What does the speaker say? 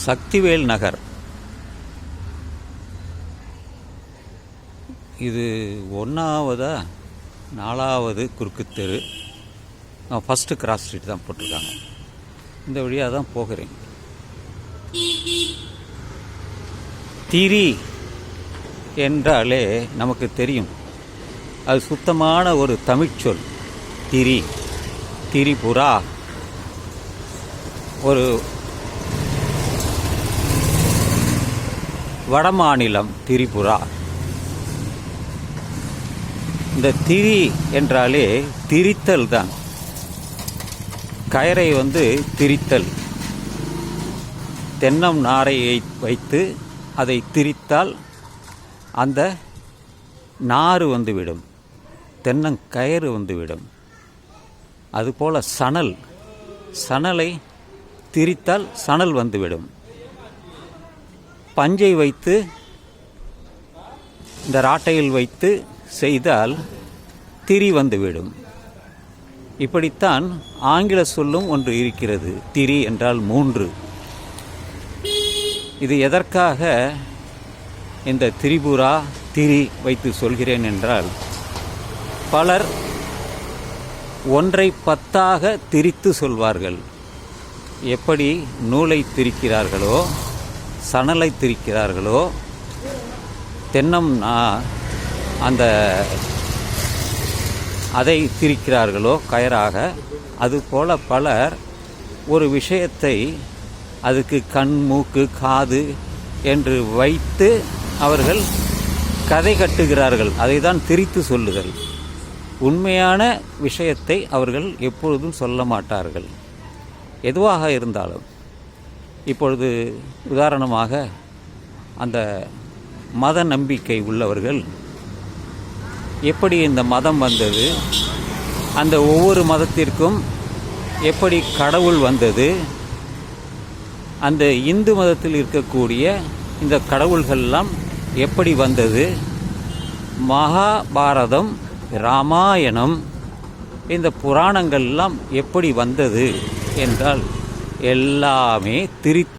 சக்திவேல் நகர். இது 1ஆவதா 4ஆவது குறுக்கு தெரு. ஃபஸ்ட்டு கிராஸ் ஸ்ட்ரீட் தான் போட்டிருக்காங்க. இந்த வழியாக தான் போகிறேன். திரி என்றாலே நமக்கு தெரியும், அது சுத்தமான ஒரு தமிழ்ச்சொல். திரி, திரிபுரா, ஒரு வடமாநிலம் திரிபுரா. இந்த திரி என்றாலே திரித்தல் தான். கயரை திரித்தல். தென்னம் நாரையை வைத்து அதை திரித்தால் அந்த நாறு வந்துவிடும், தென்னங்கயறு வந்துவிடும். அதுபோல் சணல், சணலை திரித்தால் சணல் வந்துவிடும். பஞ்சை வைத்து இந்த ராட்டையில் வைத்து செய்தால் திரி வந்துவிடும். இப்படித்தான் ஆங்கில சொல்லும் ஒன்று இருக்கிறது. திரி என்றால் 3. இது எதற்காக இந்த திரிபுரா திரி வைத்து சொல்கிறேன் என்றால், பலர் ஒன்றை 10ஆக திரித்து சொல்வார்கள். எப்படி நூலை திரிக்கிறார்களோ, சணலை திரிக்கிறார்களோ, தென்னம் அந்த அதை திரிக்கிறார்களோ கயராக, அதுபோல பலர் ஒரு விஷயத்தை அதுக்கு கண், மூக்கு, காது என்று வைத்து அவர்கள் கதை கட்டுகிறார்கள். அதை தான் திரித்து சொல்லுதல். உண்மையான விஷயத்தை அவர்கள் எப்பொழுதும் சொல்ல மாட்டார்கள். எதுவாக இருந்தாலும், இப்பொழுது உதாரணமாக அந்த மத நம்பிக்கை உள்ளவர்கள் எப்படி இந்த மதம் வந்தது, அந்த ஒவ்வொரு மதத்திற்கும் எப்படி கடவுள் வந்தது, அந்த இந்து மதத்தில் இருக்கக்கூடிய இந்த கடவுள்கள்லாம் எப்படி வந்தது, மகாபாரதம், ராமாயணம், இந்த புராணங்கள்லாம் எப்படி வந்தது என்றால் எல்லாமே